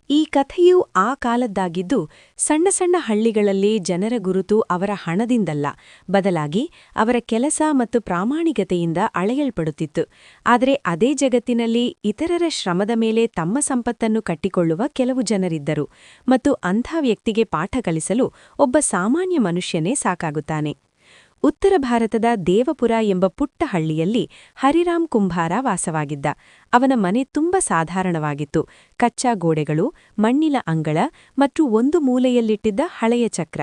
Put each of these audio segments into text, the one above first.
ಈ ಕಥೆಯು ಆ ಕಾಲದ್ದಾಗಿದ್ದು ಸಣ್ಣ ಸಣ್ಣ ಹಳ್ಳಿಗಳಲ್ಲಿ ಜನರ ಗುರುತು ಅವರ ಹಣದಿಂದಲ್ಲ, ಬದಲಾಗಿ ಅವರ ಕೆಲಸ ಮತ್ತು ಪ್ರಾಮಾಣಿಕತೆಯಿಂದ ಅಳೆಯಲ್ಪಡುತ್ತಿತ್ತು. ಆದರೆ ಅದೇ ಜಗತ್ತಿನಲ್ಲಿ ಇತರರ ಶ್ರಮದ ಮೇಲೆ ತಮ್ಮ ಸಂಪತ್ತನ್ನು ಕಟ್ಟಿಕೊಳ್ಳುವ ಕೆಲವು ಜನರಿದ್ದರು, ಮತ್ತು ಅಂಥ ವ್ಯಕ್ತಿಗೆ ಪಾಠ ಕಲಿಸಲು ಒಬ್ಬ ಸಾಮಾನ್ಯ ಮನುಷ್ಯನೇ ಸಾಕಾಗುತ್ತಾನೆ. ಉತ್ತರ ಭಾರತದ ದೇವಪುರ ಎಂಬ ಪುಟ್ಟ ಹಳ್ಳಿಯಲ್ಲಿ ಹರಿರಾಮ್ ಕುಂಭಾರ ವಾಸವಾಗಿದ್ದ. ಅವನ ಮನೆ ತುಂಬ ಸಾಧಾರಣವಾಗಿತ್ತು. ಕಚ್ಚಾ ಗೋಡೆಗಳು, ಮಣ್ಣಿನ ಅಂಗಳ ಮತ್ತು ಒಂದು ಮೂಲೆಯಲ್ಲಿಟ್ಟಿದ್ದ ಹಳೆಯ ಚಕ್ರ.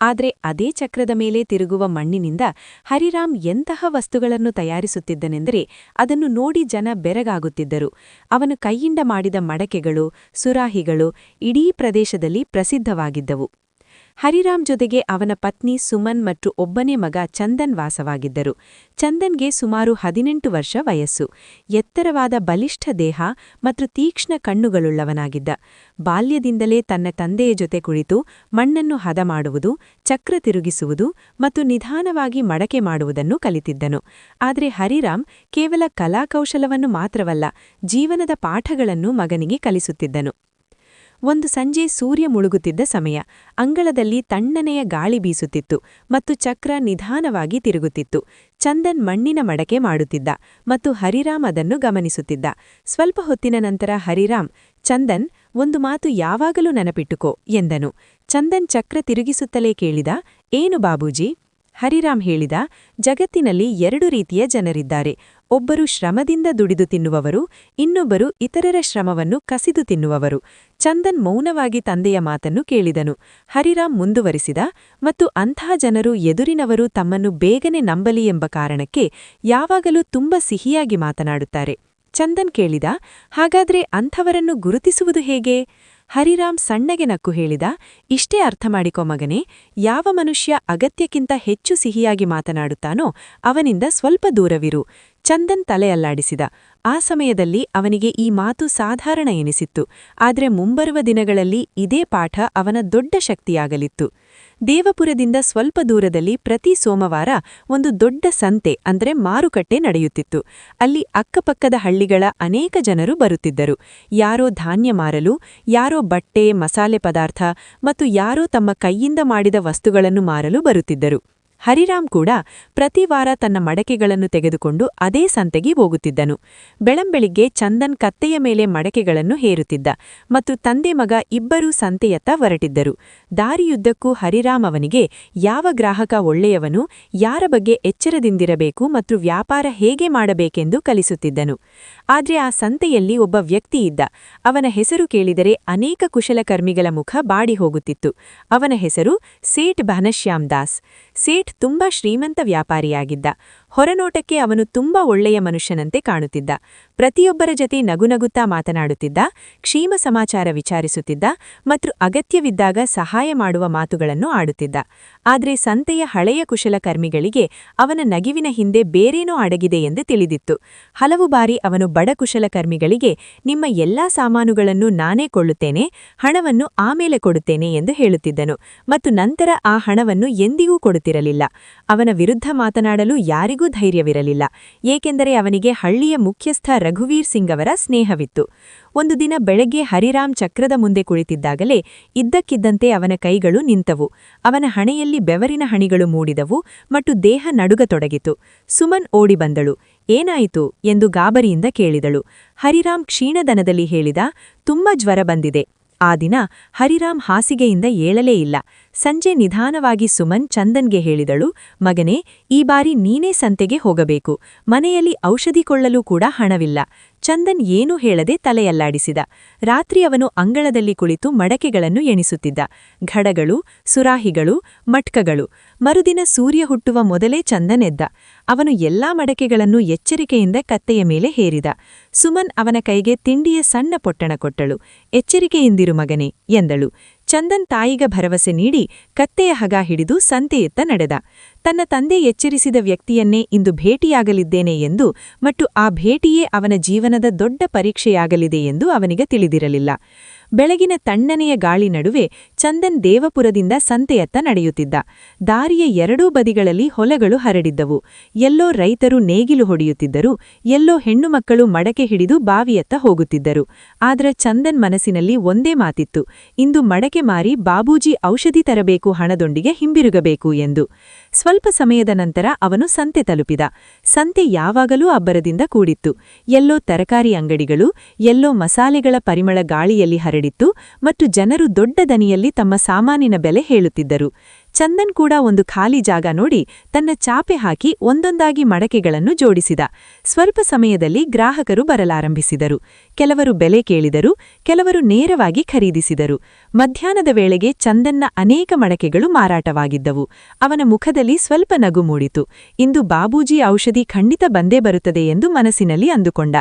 ಆದರೆ ಅದೇ ಚಕ್ರದ ಮೇಲೆ ತಿರುಗುವ ಮಣ್ಣಿನಿಂದ ಹರಿರಾಮ್ ಎಂತಹ ವಸ್ತುಗಳನ್ನು ತಯಾರಿಸುತ್ತಿದ್ದನೆಂದರೆ ಅದನ್ನು ನೋಡಿ ಜನ ಬೆರಗಾಗುತ್ತಿದ್ದರು. ಅವನು ಕೈಯಿಂದ ಮಾಡಿದ ಮಡಕೆಗಳು, ಸುರಾಹಿಗಳು ಇಡೀ ಪ್ರದೇಶದಲ್ಲಿ ಪ್ರಸಿದ್ಧವಾಗಿದ್ದವು. ಹರಿರಾಮ್ ಜೊತೆಗೆ ಅವನ ಪತ್ನಿ ಸುಮನ್ ಮತ್ತು ಒಬ್ಬನೇ ಮಗ ಚಂದನ್ ವಾಸವಾಗಿದ್ದರು. ಚಂದನ್ಗೆ ಸುಮಾರು 18 ವರ್ಷ ವಯಸ್ಸು. ಎತ್ತರವಾದ ಬಲಿಷ್ಠ ದೇಹ ಮತ್ತು ತೀಕ್ಷ್ಣ ಕಣ್ಣುಗಳುಳ್ಳವನಾಗಿದ್ದ. ಬಾಲ್ಯದಿಂದಲೇ ತನ್ನ ತಂದೆಯ ಜೊತೆ ಕುಳಿತು ಮಣ್ಣನ್ನು ಹದ ಮಾಡುವುದು, ಚಕ್ರ ತಿರುಗಿಸುವುದು ಮತ್ತು ನಿಧಾನವಾಗಿ ಮಡಕೆ ಮಾಡುವುದನ್ನು ಕಲಿತಿದ್ದನು. ಆದರೆ ಹರಿರಾಮ್ ಕೇವಲ ಕಲಾಕೌಶಲವನ್ನು ಮಾತ್ರವಲ್ಲ, ಜೀವನದ ಪಾಠಗಳನ್ನು ಮಗನಿಗೆ ಕಲಿಸುತ್ತಿದ್ದನು. ಒಂದು ಸಂಜೆ ಸೂರ್ಯ ಮುಳುಗುತ್ತಿದ್ದ ಸಮಯ. ಅಂಗಳದಲ್ಲಿ ತಣ್ಣನೆಯ ಗಾಳಿ ಬೀಸುತ್ತಿತ್ತು ಮತ್ತು ಚಕ್ರ ನಿಧಾನವಾಗಿ ತಿರುಗುತ್ತಿತ್ತು. ಚಂದನ್ ಮಣ್ಣಿನ ಮಡಕೆ ಮಾಡುತ್ತಿದ್ದ ಮತ್ತು ಹರಿರಾಮ್ ಅದನ್ನು ಗಮನಿಸುತ್ತಿದ್ದ. ಸ್ವಲ್ಪ ಹೊತ್ತಿನ ನಂತರ ಹರಿರಾಮ್, ಚಂದನ್, ಒಂದು ಮಾತು ಯಾವಾಗಲೂ ನೆನಪಿಟ್ಟುಕೋ ಎಂದನು. ಚಂದನ್ ಚಕ್ರ ತಿರುಗಿಸುತ್ತಲೇ ಕೇಳಿದ, ಏನು ಬಾಬೂಜಿ? ಹರಿರಾಮ್ ಹೇಳಿದ, ಜಗತ್ತಿನಲ್ಲಿ 2 ರೀತಿಯ ಜನರಿದ್ದಾರೆ. ಒಬ್ಬರು ಶ್ರಮದಿಂದ ದುಡಿದು ತಿನ್ನುವವರು, ಇನ್ನೊಬ್ಬರು ಇತರರ ಶ್ರಮವನ್ನು ಕಸಿದು ತಿನ್ನುವವರು. ಚಂದನ್ ಮೌನವಾಗಿ ತಂದೆಯ ಮಾತನ್ನು ಕೇಳಿದನು. ಹರಿರಾಮ್ ಮುಂದುವರಿಸಿದ, ಮತ್ತು ಅಂಥ ಜನರು ಎದುರಿನವರು ತಮ್ಮನ್ನು ಬೇಗನೆ ನಂಬಲಿ ಎಂಬ ಕಾರಣಕ್ಕೆ ಯಾವಾಗಲೂ ತುಂಬ ಸಿಹಿಯಾಗಿ ಮಾತನಾಡುತ್ತಾರೆ. ಚಂದನ್ ಕೇಳಿದ, ಹಾಗಾದ್ರೆ ಅಂಥವರನ್ನು ಗುರುತಿಸುವುದು ಹೇಗೆ? ಹರಿರಾಮ್ ಸಣ್ಣಗೆ ನಕ್ಕು ಹೇಳಿದ, ಇಷ್ಟೇ ಅರ್ಥ ಮಾಡಿಕೊ ಮಗನೇ, ಯಾವ ಮನುಷ್ಯ ಅಗತ್ಯಕ್ಕಿಂತ ಹೆಚ್ಚು ಸಿಹಿಯಾಗಿ ಮಾತನಾಡುತ್ತಾನೋ ಅವನಿಂದ ಸ್ವಲ್ಪ ದೂರವಿರು. ಚಂದನ್ ತಲೆ ಅಲ್ಲಾಡಿಸಿದ. ಆ ಸಮಯದಲ್ಲಿ ಅವನಿಗೆ ಈ ಮಾತು ಸಾಧಾರಣ ಎನಿಸಿತ್ತು, ಆದರೆ ಮುಂಬರುವ ದಿನಗಳಲ್ಲಿ ಇದೇ ಪಾಠ ಅವನ ದೊಡ್ಡ ಶಕ್ತಿಯಾಗಲಿತ್ತು. ದೇವಪುರದಿಂದ ಸ್ವಲ್ಪ ದೂರದಲ್ಲಿ ಪ್ರತಿ ಸೋಮವಾರ ಒಂದು ದೊಡ್ಡ ಸಂತೆ ಅಂದ್ರೆ ಮಾರುಕಟ್ಟೆ ನಡೆಯುತ್ತಿತ್ತು. ಅಲ್ಲಿ ಅಕ್ಕಪಕ್ಕದ ಹಳ್ಳಿಗಳ ಅನೇಕ ಜನರು ಬರುತ್ತಿದ್ದರು. ಯಾರೋ ಧಾನ್ಯ ಮಾರಲು, ಯಾರೋ ಬಟ್ಟೆ, ಮಸಾಲೆ ಪದಾರ್ಥ ಮತ್ತು ಯಾರೋ ತಮ್ಮ ಕೈಯಿಂದ ಮಾಡಿದ ವಸ್ತುಗಳನ್ನು ಮಾರಲು ಬರುತ್ತಿದ್ದರು. ಹರಿರಾಮ್ ಕೂಡ ಪ್ರತಿ ವಾರ ತನ್ನ ಮಡಕೆಗಳನ್ನು ತೆಗೆದುಕೊಂಡು ಅದೇ ಸಂತೆಗೆ ಹೋಗುತ್ತಿದ್ದನು. ಬೆಳಂಬೆಳಿಗ್ಗೆ ಚಂದನ್ ಕತ್ತೆಯ ಮೇಲೆ ಮಡಕೆಗಳನ್ನು ಹೇರುತ್ತಿದ್ದ ಮತ್ತು ತಂದೆ ಮಗ ಇಬ್ಬರೂ ಸಂತೆಯತ್ತ ಹೊರಟಿದ್ದರು. ದಾರಿಯುದ್ದಕ್ಕೂ ಹರಿರಾಮ್ ಅವನಿಗೆ ಯಾವ ಗ್ರಾಹಕ ಒಳ್ಳೆಯವನು, ಯಾರ ಬಗ್ಗೆ ಎಚ್ಚರದಿಂದಿರಬೇಕು ಮತ್ತು ವ್ಯಾಪಾರ ಹೇಗೆ ಮಾಡಬೇಕೆಂದು ಕಲಿಸುತ್ತಿದ್ದನು. ಆದ್ರೆ ಆ ಸಂತೆಯಲ್ಲಿ ಒಬ್ಬ ವ್ಯಕ್ತಿ ಇದ್ದ. ಅವನ ಹೆಸರು ಕೇಳಿದರೆ ಅನೇಕ ಕುಶಲಕರ್ಮಿಗಳ ಮುಖ ಬಾಡಿ ಹೋಗುತ್ತಿತ್ತು. ಅವನ ಹೆಸರು ಸೇಠ್ ಘನಶ್ಯಾಮ್ ದಾಸ್. ಸೇಠ್ ತುಂಬಾ ಶ್ರೀಮಂತ ವ್ಯಾಪಾರಿಯಾಗಿದ್ದ. ಹೊರನೋಟಕ್ಕೆ ಅವನು ತುಂಬಾ ಒಳ್ಳೆಯ ಮನುಷ್ಯನಂತೆ ಕಾಣುತ್ತಿದ್ದ. ಪ್ರತಿಯೊಬ್ಬರ ಜತೆ ನಗುನಗುತ್ತಾ ಮಾತನಾಡುತ್ತಿದ್ದ, ಕ್ಷೇಮ ಸಮಾಚಾರ ವಿಚಾರಿಸುತ್ತಿದ್ದ ಮತ್ತು ಅಗತ್ಯವಿದ್ದಾಗ ಸಹಾಯ ಮಾಡುವ ಮಾತುಗಳನ್ನು ಆಡುತ್ತಿದ್ದ. ಆದ್ರೆ ಸಂತೆಯ ಹಳೆಯ ಕುಶಲಕರ್ಮಿಗಳಿಗೆ ಅವನ ನಗಿವಿನ ಹಿಂದೆ ಬೇರೇನೋ ಅಡಗಿದೆ ಎಂದು ತಿಳಿದಿತ್ತು. ಹಲವು ಬಾರಿ ಅವನು ಬಡ ಕುಶಲಕರ್ಮಿಗಳಿಗೆ, ನಿಮ್ಮ ಎಲ್ಲಾ ಸಾಮಾನುಗಳನ್ನು ನಾನೇ ಕೊಳ್ಳುತ್ತೇನೆ, ಹಣವನ್ನು ಆಮೇಲೆ ಕೊಡುತ್ತೇನೆ ಎಂದು ಹೇಳುತ್ತಿದ್ದನು ಮತ್ತು ನಂತರ ಆ ಹಣವನ್ನು ಎಂದಿಗೂ ಕೊಡುತ್ತಿರಲಿಲ್ಲ. ಅವನ ವಿರುದ್ಧ ಮಾತನಾಡಲು ಯಾರಿಗೂ ಧೈರ್ಯವಿರಲಿಲ್ಲ, ಏಕೆಂದರೆ ಅವನಿಗೆ ಹಳ್ಳಿಯ ಮುಖ್ಯಸ್ಥ ರಘುವೀರ್ ಸಿಂಗ್ ಅವರ ಸ್ನೇಹವಿತ್ತು. ಒಂದು ದಿನ ಬೆಳಗ್ಗೆ ಹರಿರಾಮ್ ಚಕ್ರದ ಮುಂದೆ ಕುಳಿತಿದ್ದಾಗಲೇ ಇದ್ದಕ್ಕಿದ್ದಂತೆ ಅವನ ಕೈಗಳು ನಿಂತವು. ಅವನ ಹಣೆಯಲ್ಲಿ ಬೆವರಿನ ಹಣಿಗಳು ಮೂಡಿದವು ಮತ್ತು ದೇಹ ನಡುಗತೊಡಗಿತು. ಸುಮನ್ ಓಡಿ ಬಂದಳು. ಏನಾಯಿತು ಎಂದು ಗಾಬರಿಯಿಂದ ಕೇಳಿದಳು. ಹರಿರಾಮ್ ಕ್ಷೀಣದನದಲ್ಲಿ ಹೇಳಿದ, ತುಂಬಾ ಜ್ವರ ಬಂದಿದೆ. ಆ ದಿನ ಹರಿರಾಮ್ ಹಾಸಿಗೆಯಿಂದ ಏಳಲೇ ಇಲ್ಲ. ಸಂಜೆ ನಿಧಾನವಾಗಿ ಸುಮನ್ ಚಂದನ್ಗೆ ಹೇಳಿದಳು, ಮಗನೇ, ಈ ಬಾರಿ ನೀನೇ ಸಂತೆಗೆ ಹೋಗಬೇಕು. ಮನೆಯಲ್ಲಿ ಔಷಧಿ ಕೊಳ್ಳಲು ಕೂಡ ಹಣವಿಲ್ಲ. ಚಂದನ್ ಏನೂ ಹೇಳದೆ ತಲೆಯಲ್ಲಾಡಿಸಿದ. ರಾತ್ರಿ ಅವನು ಅಂಗಳದಲ್ಲಿ ಕುಳಿತು ಮಡಕೆಗಳನ್ನು ಎಣಿಸುತ್ತಿದ್ದ. ಘಡಗಳು, ಸುರಾಹಿಗಳು, ಮಟ್ಕಗಳು. ಮರುದಿನ ಸೂರ್ಯ ಹುಟ್ಟುವ ಮೊದಲೇ ಚಂದನ್ ಎದ್ದ. ಅವನು ಎಲ್ಲಾ ಮಡಕೆಗಳನ್ನು ಎಚ್ಚರಿಕೆಯಿಂದ ಕತ್ತೆಯ ಮೇಲೆ ಹೇರಿದ. ಸುಮನ್ ಅವನ ಕೈಗೆ ತಿಂಡಿಯ ಸಣ್ಣ ಪೊಟ್ಟಣ ಕೊಟ್ಟಳು. ಎಚ್ಚರಿಕೆಯಿಂದಿರು ಮಗನೇ ಎಂದಳು. ಚಂದನ್ ತಾಯಿಗ ಭರವಸೆ ನೀಡಿ ಕತ್ತೆಯ ಹಗ ಹಿಡಿದು ಸಂತೆಯತ್ತ ನಡೆದ. ತನ್ನ ತಂದೆ ಎಚ್ಚರಿಸಿದ ವ್ಯಕ್ತಿಯನ್ನೇ ಇಂದು ಭೇಟಿಯಾಗಲಿದ್ದೇನೆ ಎಂದು ಮತ್ತು ಆ ಭೇಟಿಯೇ ಅವನ ಜೀವನದ ದೊಡ್ಡ ಪರೀಕ್ಷೆಯಾಗಲಿದೆ ಎಂದು ಅವನಿಗೆ ತಿಳಿದಿರಲಿಲ್ಲ. ಬೆಳಗಿನ ತಣ್ಣನೆಯ ಗಾಳಿ ನಡುವೆ ಚಂದನ್ ದೇವಪುರದಿಂದ ಸಂತೆಯತ್ತ ನಡೆಯುತ್ತಿದ್ದ. ದಾರಿಯ ಎರಡೂ ಬದಿಗಳಲ್ಲಿ ಹೊಲಗಳು ಹರಡಿದ್ದವು. ಎಲ್ಲೋ ರೈತರು ನೇಗಿಲು ಹೊಡೆಯುತ್ತಿದ್ದರು, ಎಲ್ಲೋ ಹೆಣ್ಣುಮಕ್ಕಳು ಮಡಕೆ ಹಿಡಿದು ಬಾವಿಯತ್ತ ಹೋಗುತ್ತಿದ್ದರು. ಆದ್ರೆ ಚಂದನ್ ಮನಸ್ಸಿನಲ್ಲಿ ಒಂದೇ ಮಾತಿತ್ತು, ಇಂದು ಮಡಕೆ ಮಾರಿ ಬಾಬೂಜಿ ಔಷಧಿ ತರಬೇಕು, ಹಣದೊಂದಿಗೆ ಹಿಂಬಿರುಗಬೇಕು ಎಂದು. ಸ್ವಲ್ಪ ಸಮಯದ ನಂತರ ಅವನು ಸಂತೆ ತಲುಪಿದ. ಸಂತೆ ಯಾವಾಗಲೂ ಅಬ್ಬರದಿಂದ ಕೂಡಿತ್ತು. ಎಲ್ಲೋ ತರಕಾರಿ ಅಂಗಡಿಗಳು, ಎಲ್ಲೋ ಮಸಾಲೆಗಳ ಪರಿಮಳ ಗಾಳಿಯಲ್ಲಿ ಹರಡಿತ್ತು ಮತ್ತು ಜನರು ದೊಡ್ಡ ದನಿಯಲ್ಲಿ ತಮ್ಮ ಸಾಮಾನಿನ ಬೆಲೆ ಹೇಳುತ್ತಿದ್ದರು. ಚಂದನ್ ಕೂಡ ಒಂದು ಖಾಲಿ ಜಾಗ ನೋಡಿ ತನ್ನ ಚಾಪೆ ಹಾಕಿ ಒಂದೊಂದಾಗಿ ಮಡಕೆಗಳನ್ನು ಜೋಡಿಸಿದ. ಸ್ವಲ್ಪ ಸಮಯದಲ್ಲಿ ಗ್ರಾಹಕರು ಬರಲಾರಂಭಿಸಿದರು. ಕೆಲವರು ಬೆಲೆ ಕೇಳಿದರು, ಕೆಲವರು ನೇರವಾಗಿ ಖರೀದಿಸಿದರು. ಮಧ್ಯಾಹ್ನದ ವೇಳೆಗೆ ಚಂದನ್ನ ಅನೇಕ ಮಡಕೆಗಳು ಮಾರಾಟವಾಗಿದ್ದವು. ಅವನ ಮುಖದಲ್ಲಿ ಸ್ವಲ್ಪ ನಗು ಮೂಡಿತು. ಇಂದು ಬಾಬೂಜಿ ಔಷಧಿ ಖಂಡಿತ ಬಂದೇ ಬರುತ್ತದೆ ಎಂದು ಮನಸ್ಸಿನಲ್ಲಿ ಅಂದುಕೊಂಡ.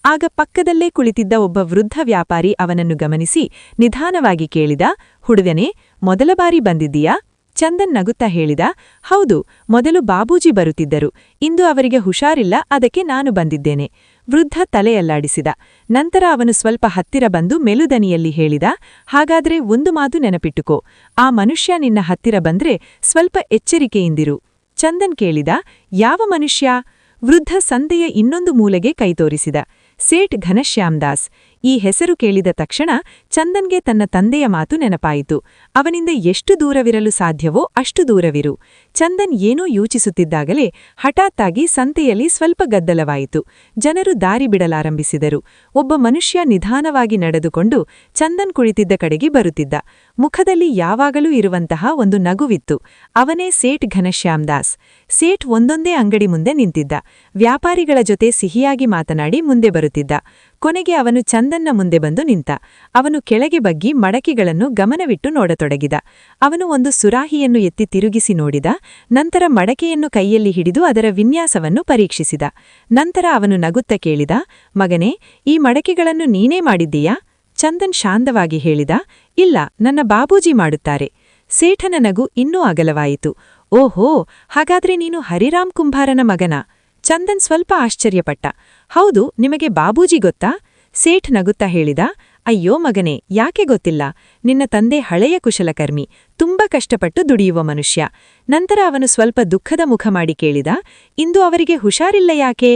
ಆಗ ಪಕ್ಕದಲ್ಲೇ ಕುಳಿತಿದ್ದ ಒಬ್ಬ ವೃದ್ಧ ವ್ಯಾಪಾರಿ ಅವನನ್ನು ಗಮನಿಸಿ ನಿಧಾನವಾಗಿ ಕೇಳಿದ, ಹುಡುಗನೇ, ಮೊದಲ ಬಾರಿ ಬಂದಿದ್ದೀಯಾ? ಚಂದನ್ ನಗುತ್ತಾ ಹೇಳಿದ, ಹೌದು, ಮೊದಲು ಬಾಬೂಜಿ ಬರುತ್ತಿದ್ದರು. ಇಂದು ಅವರಿಗೆ ಹುಷಾರಿಲ್ಲ, ಅದಕ್ಕೆ ನಾನು ಬಂದಿದ್ದೇನೆ. ವೃದ್ಧ ತಲೆಯಲ್ಲಾಡಿಸಿದ. ನಂತರ ಅವನು ಸ್ವಲ್ಪ ಹತ್ತಿರ ಬಂದು ಮೆಲುದನಿಯಲ್ಲಿ ಹೇಳಿದ, ಹಾಗಾದ್ರೆ ಒಂದು ಮಾತು ನೆನಪಿಟ್ಟುಕೋ, ಆ ಮನುಷ್ಯ ನಿನ್ನ ಹತ್ತಿರ ಬಂದ್ರೆ ಸ್ವಲ್ಪ ಎಚ್ಚರಿಕೆಯಿಂದಿರು. ಚಂದನ್ ಕೇಳಿದ, ಯಾವ ಮನುಷ್ಯ? ವೃದ್ಧ ಸಂತೆಯ ಇನ್ನೊಂದು ಮೂಲೆಗೆ ಕೈತೋರಿಸಿದ. ಸೇಠ್ ಘನಶ್ಯಾಮ್ ದಾಸ್. ಈ ಹೆಸರು ಕೇಳಿದ ತಕ್ಷಣ ಚಂದನ್ಗೆ ತನ್ನ ತಂದೆಯ ಮಾತು ನೆನಪಾಯಿತು. ಅವನಿಂದ ಎಷ್ಟು ದೂರವಿರಲು ಸಾಧ್ಯವೋ ಅಷ್ಟು ದೂರವಿರು. ಚಂದನ್ ಏನೋ ಯೋಚಿಸುತ್ತಿದ್ದಾಗಲೇ ಹಠಾತ್ತಾಗಿ ಸಂತೆಯಲ್ಲಿ ಸ್ವಲ್ಪ ಗದ್ದಲವಾಯಿತು. ಜನರು ದಾರಿ ಬಿಡಲಾರಂಭಿಸಿದರು. ಒಬ್ಬ ಮನುಷ್ಯ ನಿಧಾನವಾಗಿ ನಡೆದುಕೊಂಡು ಚಂದನ್ ಕುಳಿತಿದ್ದ ಕಡೆಗೆ ಬರುತ್ತಿದ್ದ. ಮುಖದಲ್ಲಿ ಯಾವಾಗಲೂ ಇರುವಂತಹ ಒಂದು ನಗುವಿತ್ತು. ಅವನೇ ಸೇಠ್ ಘನಶ್ಯಾಮ್ ದಾಸ್. ಸೇಠ್ ಒಂದೊಂದೇ ಅಂಗಡಿ ಮುಂದೆ ನಿಂತಿದ್ದ. ವ್ಯಾಪಾರಿಗಳ ಜೊತೆ ಸಿಹಿಯಾಗಿ ಮಾತನಾಡಿ ಮುಂದೆ ಬರುತ್ತಿದ್ದ. ಕೊನೆಗೆ ಅವನು ಚಂದನ್ನ ಮುಂದೆ ಬಂದು ನಿಂತ. ಅವನು ಕೆಳಗೆ ಬಗ್ಗಿ ಮಡಕೆಗಳನ್ನು ಗಮನವಿಟ್ಟು ನೋಡತೊಡಗಿದ. ಅವನು ಒಂದು ಸುರಾಹಿಯನ್ನು ಎತ್ತಿ ತಿರುಗಿಸಿ ನೋಡಿದ. ನಂತರ ಮಡಕೆಯನ್ನು ಕೈಯಲ್ಲಿ ಹಿಡಿದು ಅದರ ವಿನ್ಯಾಸವನ್ನು ಪರೀಕ್ಷಿಸಿದ. ನಂತರ ಅವನು ನಗುತ್ತ ಕೇಳಿದ, ಮಗನೇ, ಈ ಮಡಕೆಗಳನ್ನು ನೀನೇ ಮಾಡಿದ್ದೀಯಾ? ಚಂದನ್ ಶಾಂತವಾಗಿ ಹೇಳಿದ, ಇಲ್ಲ, ನನ್ನ ಬಾಬೂಜಿ ಮಾಡುತ್ತಾರೆ. ಸೇಠನ ನಗು ಇನ್ನೂ ಅಗಲವಾಯಿತು. ಓಹೋ, ಹಾಗಾದ್ರೆ ನೀನು ಹರಿರಾಮ್ ಕುಂಭಾರನ ಮಗನಾ? ಚಂದನ್ ಸ್ವಲ್ಪ ಆಶ್ಚರ್ಯಪಟ್ಟ. ಹೌದು, ನಿಮಗೆ ಬಾಬೂಜಿ ಗೊತ್ತಾ? ಸೇಠ್ ನಗುತ್ತಾ ಹೇಳಿದ, ಅಯ್ಯೋ ಮಗನೇ, ಯಾಕೆ ಗೊತ್ತಿಲ್ಲ? ನಿನ್ನ ತಂದೆ ಹಳೆಯ ಕುಶಲಕರ್ಮಿ, ತುಂಬಾ ಕಷ್ಟಪಟ್ಟು ದುಡಿಯುವ ಮನುಷ್ಯ. ನಂತರ ಅವನು ಸ್ವಲ್ಪ ದುಃಖದ ಮುಖ ಮಾಡಿ ಕೇಳಿದ, ಇಂದು ಅವರಿಗೆ ಹುಷಾರಿಲ್ಲ ಯಾಕೆ?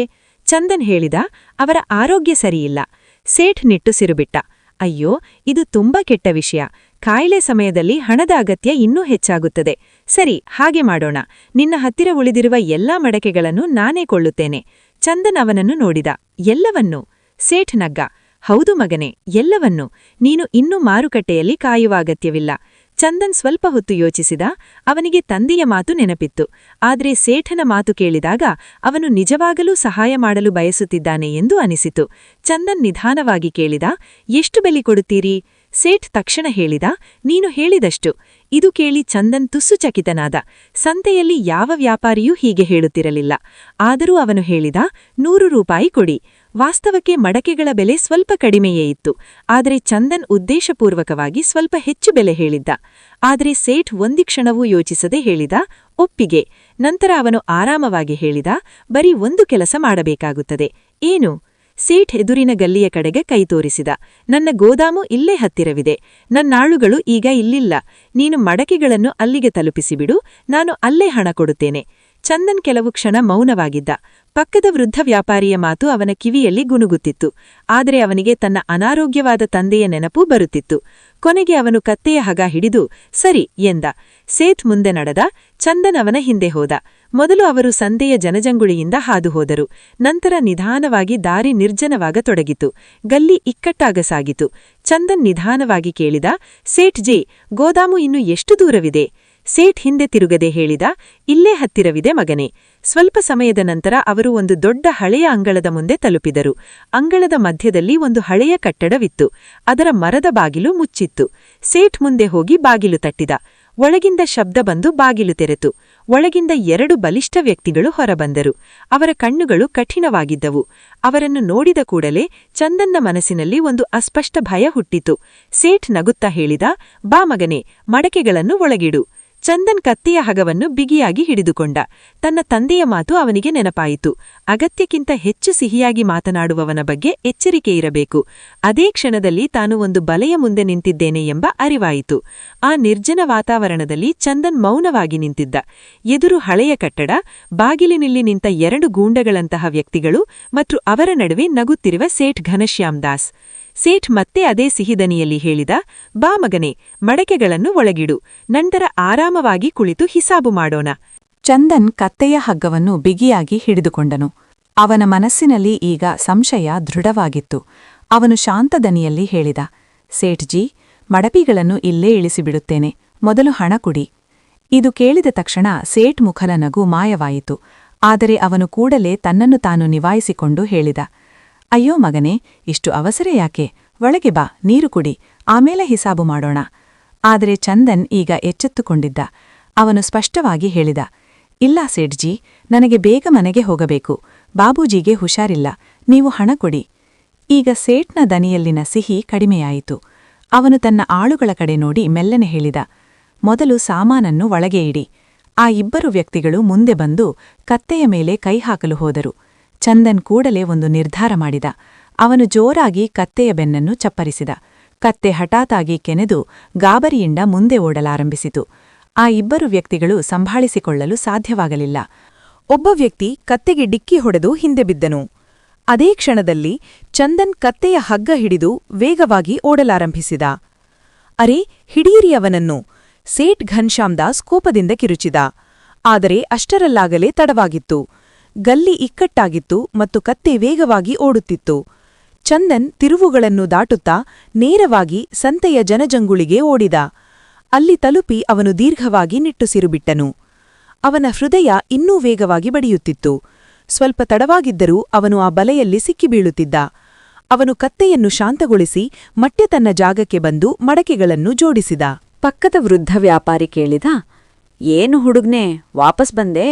ಚಂದನ್ ಹೇಳಿದ, ಅವರ ಆರೋಗ್ಯ ಸರಿಯಿಲ್ಲ. ಸೇಠ್ ನಿಟ್ಟುಸಿರುಬಿಟ್ಟ. ಅಯ್ಯೋ, ಇದು ತುಂಬಾ ಕೆಟ್ಟ ವಿಷಯ. ಕಾಯಿಲೆ ಸಮಯದಲ್ಲಿ ಹಣದ ಅಗತ್ಯ ಇನ್ನೂ ಹೆಚ್ಚಾಗುತ್ತದೆ. ಸರಿ, ಹಾಗೆ ಮಾಡೋಣ. ನಿನ್ನ ಹತ್ತಿರ ಉಳಿದಿರುವ ಎಲ್ಲಾ ಮಡಕೆಗಳನ್ನು ನಾನೇ ಕೊಳ್ಳುತ್ತೇನೆ. ಚಂದನ್ ಅವನನ್ನು ನೋಡಿದ. ಎಲ್ಲವನ್ನೂ? ಸೇಠ್ ನಗ್ಗ. ಹೌದು ಮಗನೇ, ಎಲ್ಲವನ್ನೂ. ನೀನು ಇನ್ನೂ ಮಾರುಕಟ್ಟೆಯಲ್ಲಿ ಕಾಯುವ ಅಗತ್ಯವಿಲ್ಲ. ಚಂದನ್ ಸ್ವಲ್ಪ ಹೊತ್ತು ಯೋಚಿಸಿದ. ಅವನಿಗೆ ತಂದೆಯ ಮಾತು ನೆನಪಿತ್ತು. ಆದ್ರೆ ಸೇಠನ ಮಾತು ಕೇಳಿದಾಗ ಅವನು ನಿಜವಾಗಲೂ ಸಹಾಯ ಮಾಡಲು ಬಯಸುತ್ತಿದ್ದಾನೆ ಎಂದು ಅನಿಸಿತು. ಚಂದನ್ ನಿಧಾನವಾಗಿ ಕೇಳಿದ, ಎಷ್ಟು ಬೆಲೆ ಕೊಡುತ್ತೀರಿ? ಸೇಠ್ ತಕ್ಷಣ ಹೇಳಿದ, ನೀನು ಹೇಳಿದಷ್ಟು. ಇದು ಕೇಳಿ ಚಂದನ್ ತುಸ್ಸು ಚಕಿತನಾದ. ಸಂತೆಯಲ್ಲಿ ಯಾವ ವ್ಯಾಪಾರಿಯೂ ಹೀಗೆ ಹೇಳುತ್ತಿರಲಿಲ್ಲ. ಆದರೂ ಅವನು ಹೇಳಿದ, 100 ರೂಪಾಯಿ ಕೊಡಿ. ವಾಸ್ತವಕ್ಕೆ ಮಡಕೆಗಳ ಬೆಲೆ ಸ್ವಲ್ಪ ಕಡಿಮೆಯೇ ಇತ್ತು. ಆದರೆ ಚಂದನ್ ಉದ್ದೇಶಪೂರ್ವಕವಾಗಿ ಸ್ವಲ್ಪ ಹೆಚ್ಚು ಬೆಲೆ ಹೇಳಿದ್ದ. ಆದರೆ ಸೇಠ್ ಒಂದಿ ಕ್ಷಣವೂ ಯೋಚಿಸದೆ ಹೇಳಿದ, ಒಪ್ಪಿಗೆ. ನಂತರ ಅವನು ಆರಾಮವಾಗಿ ಹೇಳಿದ, ಬರೀ ಒಂದು ಕೆಲಸ ಮಾಡಬೇಕಾಗುತ್ತದೆ. ಏನು? ಸೇಠ್ ಎದುರಿನ ಗಲ್ಲಿಯ ಕಡೆಗೆ ಕೈ ತೋರಿಸಿದ. ನನ್ನ ಗೋದಾಮು ಇಲ್ಲೇ ಹತ್ತಿರವಿದೆ. ನನ್ನಾಳುಗಳು ಈಗ ಇಲ್ಲಿಲ್ಲ. ನೀನು ಮಡಕೆಗಳನ್ನು ಅಲ್ಲಿಗೆ ತಲುಪಿಸಿಬಿಡು, ನಾನು ಅಲ್ಲೇ ಹಣ ಕೊಡುತ್ತೇನೆ. ಚಂದನ್ ಕೆಲವು ಕ್ಷಣ ಮೌನವಾಗಿದ್ದ. ಪಕ್ಕದ ವೃದ್ಧ ವ್ಯಾಪಾರಿಯ ಮಾತು ಅವನ ಕಿವಿಯಲ್ಲಿ ಗುನುಗುತ್ತಿತ್ತು. ಆದರೆ ಅವನಿಗೆ ತನ್ನ ಅನಾರೋಗ್ಯವಾದ ತಂದೆಯ ನೆನಪು ಬರುತ್ತಿತ್ತು. ಕೊನೆಗೆ ಅವನು ಕತ್ತೆಯ ಹಗ ಹಿಡಿದು ಸರಿ ಎಂದ. ಸೇಠ್ ಮುಂದೆ ನಡೆದ. ಚಂದನ್ ಅವನ ಹಿಂದೆ ಹೋದ. ಮೊದಲು ಅವರು ಸಂತೆಯ ಜನಜಂಗುಳಿಯಿಂದ ಹಾದುಹೋದರು. ನಂತರ ನಿಧಾನವಾಗಿ ದಾರಿ ನಿರ್ಜನವಾಗತೊಡಗಿತು. ಗಲ್ಲಿ ಇಕ್ಕಟ್ಟಾಗಸಾಗಿತು. ಚಂದನ್ ನಿಧಾನವಾಗಿ ಕೇಳಿದ, ಸೇಠ್ ಜಿ, ಗೋದಾಮು ಇನ್ನು ಎಷ್ಟು ದೂರವಿದೆ? ಸೇಠ್ ಹಿಂದೆ ತಿರುಗದೆ ಹೇಳಿದ, ಇಲ್ಲೇ ಹತ್ತಿರವಿದೆ ಮಗನೇ. ಸ್ವಲ್ಪ ಸಮಯದ ನಂತರ ಅವರು ಒಂದು ದೊಡ್ಡ ಹಳೆಯ ಅಂಗಳದ ಮುಂದೆ ತಲುಪಿದರು. ಅಂಗಳದ ಮಧ್ಯದಲ್ಲಿ ಒಂದು ಹಳೆಯ ಕಟ್ಟಡವಿತ್ತು. ಅದರ ಮರದ ಬಾಗಿಲು ಮುಚ್ಚಿತ್ತು. ಸೇಠ್ ಮುಂದೆ ಹೋಗಿ ಬಾಗಿಲು ತಟ್ಟಿದ. ಒಳಗಿಂದ ಶಬ್ದ ಬಂದು ಬಾಗಿಲು ತೆರೆತು. ಒಳಗಿಂದ 2 ಬಲಿಷ್ಠ ವ್ಯಕ್ತಿಗಳು ಹೊರಬಂದರು. ಅವರ ಕಣ್ಣುಗಳು ಕಠಿಣವಾಗಿದ್ದವು. ಅವರನ್ನು ನೋಡಿದ ಕೂಡಲೇ ಚಂದನ್ನ ಮನಸ್ಸಿನಲ್ಲಿ ಒಂದು ಅಸ್ಪಷ್ಟ ಭಯ ಹುಟ್ಟಿತು. ಸೇಠ್ ನಗುತ್ತಾ ಹೇಳಿದ, ಬಾ ಮಗನೇ, ಮಡಕೆಗಳನ್ನು ಒಳಗಿಡು. ಚಂದನ್ ಕತ್ತೆಯ ಹಗವನ್ನು ಬಿಗಿಯಾಗಿ ಹಿಡಿದುಕೊಂಡ. ತನ್ನ ತಂದೆಯ ಮಾತು ಅವನಿಗೆ ನೆನಪಾಯಿತು. ಅಗತ್ಯಕ್ಕಿಂತ ಹೆಚ್ಚು ಸಿಹಿಯಾಗಿ ಮಾತನಾಡುವವನ ಬಗ್ಗೆ ಎಚ್ಚರಿಕೆಯಿರಬೇಕು. ಅದೇ ಕ್ಷಣದಲ್ಲಿ ತಾನು ಒಂದು ಬಲೆಯ ಮುಂದೆ ನಿಂತಿದ್ದೇನೆ ಎಂಬ ಅರಿವಾಯಿತು. ಆ ನಿರ್ಜನ ವಾತಾವರಣದಲ್ಲಿ ಚಂದನ್ ಮೌನವಾಗಿ ನಿಂತಿದ್ದ. ಎದುರು ಹಳೆಯ ಕಟ್ಟಡ, ಬಾಗಿಲಿನಲ್ಲಿ ನಿಂತ 2 ಗೂಂಡಗಳಂತಹ ವ್ಯಕ್ತಿಗಳು ಮತ್ತು ಅವರ ನಡುವೆ ನಗುತ್ತಿರುವ ಸೇಠ್ ಘನಶ್ಯಾಮ್ ದಾಸ್. ಸೇಠ್ ಮತ್ತೆ ಅದೇ ಸಿಹಿದನಿಯಲ್ಲಿ ಹೇಳಿದ, ಬಾ ಮಗನೇ, ಮಡಕೆಗಳನ್ನು ಒಳಗಿಡು, ನಂತರ ಆರಾಮವಾಗಿ ಕುಳಿತು ಹಿಸಾಬು ಮಾಡೋಣ. ಚಂದನ್ ಕತ್ತೆಯ ಹಗ್ಗವನ್ನು ಬಿಗಿಯಾಗಿ ಹಿಡಿದುಕೊಂಡನು. ಅವನ ಮನಸ್ಸಿನಲ್ಲಿ ಈಗ ಸಂಶಯ ದೃಢವಾಗಿತ್ತು. ಅವನು ಶಾಂತದನಿಯಲ್ಲಿ ಹೇಳಿದ, ಸೇಠ್ಜಿ, ಮಡಪಿಗಳನ್ನು ಇಲ್ಲೇ ಇಳಿಸಿಬಿಡುತ್ತೇನೆ, ಮೊದಲು ಹಣ ಕೊಡಿ. ಇದು ಕೇಳಿದ ತಕ್ಷಣ ಸೇಠ್ ಮುಖದ ನಗು ಮಾಯವಾಯಿತು. ಆದರೆ ಅವನು ಕೂಡಲೇ ತನ್ನನ್ನು ತಾನು ನಿವಾಯಿಸಿಕೊಂಡು ಹೇಳಿದ, ಅಯ್ಯೋ ಮಗನೇ, ಇಷ್ಟು ಅವಸರ ಯಾಕೆ? ಒಳಗೆ ಬಾ, ನೀರು ಕುಡಿ, ಆಮೇಲೆ ಹಿಸಾಬು ಮಾಡೋಣ. ಆದರೆ ಚಂದನ್ ಈಗ ಎಚ್ಚೆತ್ತುಕೊಂಡಿದ್ದ. ಅವನು ಸ್ಪಷ್ಟವಾಗಿ ಹೇಳಿದ, ಇಲ್ಲ ಸೇಠ್ಜಿ, ನನಗೆ ಬೇಗ ಮನೆಗೆ ಹೋಗಬೇಕು. ಬಾಬೂಜಿಗೆ ಹುಷಾರಿಲ್ಲ, ನೀವು ಹಣ ಕೊಡಿ. ಈಗ ಸೇಠ್ನ ದನಿಯಲ್ಲಿನ ಸಿಹಿ ಕಡಿಮೆಯಾಯಿತು. ಅವನು ತನ್ನ ಆಳುಗಳ ಕಡೆ ನೋಡಿ ಮೆಲ್ಲನೆ ಹೇಳಿದ, ಮೊದಲು ಸಾಮಾನನ್ನು ಒಳಗೆ ಇಡಿ. ಆ 2 ವ್ಯಕ್ತಿಗಳು ಮುಂದೆ ಬಂದು ಕತ್ತೆಯ ಮೇಲೆ ಕೈ ಹಾಕಲು ಹೋದರು. ಚಂದನ್ ಕೂಡಲೇ ಒಂದು ನಿರ್ಧಾರ ಮಾಡಿದ. ಅವನು ಜೋರಾಗಿ ಕತ್ತೆಯ ಬೆನ್ನನ್ನು ಚಪ್ಪರಿಸಿದ. ಕತ್ತೆ ಹಠಾತಾಗಿ ಕೆನೆದು ಗಾಬರಿಯಿಂದ ಮುಂದೆ ಓಡಲಾರಂಭಿಸಿತು. ಆ 2 ವ್ಯಕ್ತಿಗಳು ಸಂಭಾಳಿಸಿಕೊಳ್ಳಲು ಸಾಧ್ಯವಾಗಲಿಲ್ಲ. ಒಬ್ಬ ವ್ಯಕ್ತಿ ಕತ್ತೆಗೆ ಡಿಕ್ಕಿ ಹೊಡೆದು ಹಿಂದೆ ಬಿದ್ದನು. ಅದೇ ಕ್ಷಣದಲ್ಲಿ ಚಂದನ್ ಕತ್ತೆಯ ಹಗ್ಗ ಹಿಡಿದು ವೇಗವಾಗಿ ಓಡಲಾರಂಭಿಸಿದ. ಅರೆ, ಹಿಡೀರಿ ಅವನನ್ನು! ಸೇಠ್ ಘನ್ಶ್ಯಾಮ್ ದಾಸ್ ಕೋಪದಿಂದ ಕಿರುಚಿದ. ಆದರೆ ಅಷ್ಟರಲ್ಲಾಗಲೇ ತಡವಾಗಿತ್ತು. ಗಲ್ಲಿ ಇಕ್ಕಟ್ಟಾಗಿತ್ತು ಮತ್ತು ಕತ್ತೆ ವೇಗವಾಗಿ ಓಡುತ್ತಿತ್ತು. ಚಂದನ್ ತಿರುವುಗಳನ್ನು ದಾಟುತ್ತಾ ನೇರವಾಗಿ ಸಂತೆಯ ಜನಜಂಗುಳಿಗೆ ಓಡಿದ. ಅಲ್ಲಿ ತಲುಪಿ ಅವನು ದೀರ್ಘವಾಗಿ ನಿಟ್ಟುಸಿರುಬಿಟ್ಟನು. ಅವನ ಹೃದಯ ಇನ್ನೂ ವೇಗವಾಗಿ ಬಡಿಯುತ್ತಿತ್ತು. ಸ್ವಲ್ಪ ತಡವಾಗಿದ್ದರೂ ಅವನು ಆ ಬಲೆಯಲ್ಲಿ ಸಿಕ್ಕಿಬೀಳುತ್ತಿದ್ದ. ಅವನು ಕತ್ತೆಯನ್ನು ಶಾಂತಗೊಳಿಸಿ ಮತ್ತೆ ತನ್ನ ಜಾಗಕ್ಕೆ ಬಂದು ಮಡಕೆಗಳನ್ನು ಜೋಡಿಸಿದ. ಪಕ್ಕದ ವೃದ್ಧ ವ್ಯಾಪಾರಿ ಕೇಳಿದ, ಏನು ಹುಡುಗ್ನೆ, ವಾಪಸ್ ಬಂದೆ?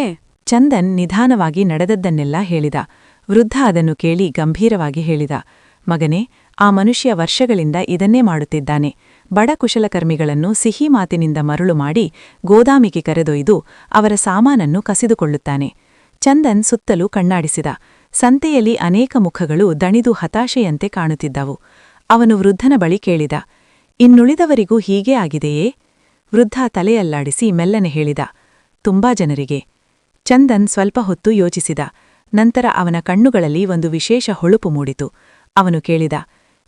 ಚಂದನ್ ನಿಧಾನವಾಗಿ ನಡೆದದ್ದನ್ನೆಲ್ಲ ಹೇಳಿದ. ವೃದ್ಧ ಅದನ್ನು ಕೇಳಿ ಗಂಭೀರವಾಗಿ ಹೇಳಿದ, ಮಗನೇ, ಆ ಮನುಷ್ಯ ವರ್ಷಗಳಿಂದ ಇದನ್ನೇ ಮಾಡುತ್ತಿದ್ದಾನೆ. ಬಡ ಕುಶಲಕರ್ಮಿಗಳನ್ನು ಸಿಹಿ ಮಾತಿನಿಂದ ಮರುಳು ಮಾಡಿ ಗೋದಾಮಿಗೆ ಕರೆದೊಯ್ದು ಅವರ ಸಾಮಾನನ್ನು ಕಸಿದುಕೊಳ್ಳುತ್ತಾನೆ. ಚಂದನ್ ಸುತ್ತಲೂ ಕಣ್ಣಾಡಿಸಿದ. ಸಂತೆಯಲ್ಲಿ ಅನೇಕ ಮುಖಗಳು ದಣಿದು ಹತಾಶೆಯಂತೆ ಕಾಣುತ್ತಿದ್ದವು. ಅವನು ವೃದ್ಧನ ಬಳಿ ಕೇಳಿದ, ಇನ್ನುಳಿದವರಿಗೂ ಹೀಗೇ ಆಗಿದೆಯೇ? ವೃದ್ಧ ತಲೆಯಲ್ಲಾಡಿಸಿ ಮೆಲ್ಲನೆ ಹೇಳಿದ, ತುಂಬಾ ಜನರಿಗೆ. ಚಂದನ್ ಸ್ವಲ್ಪ ಹೊತ್ತು ಯೋಚಿಸಿದ. ನಂತರ ಅವನ ಕಣ್ಣುಗಳಲ್ಲಿ ಒಂದು ವಿಶೇಷ ಹೊಳುಪು ಮೂಡಿತು. ಅವನು ಕೇಳಿದ,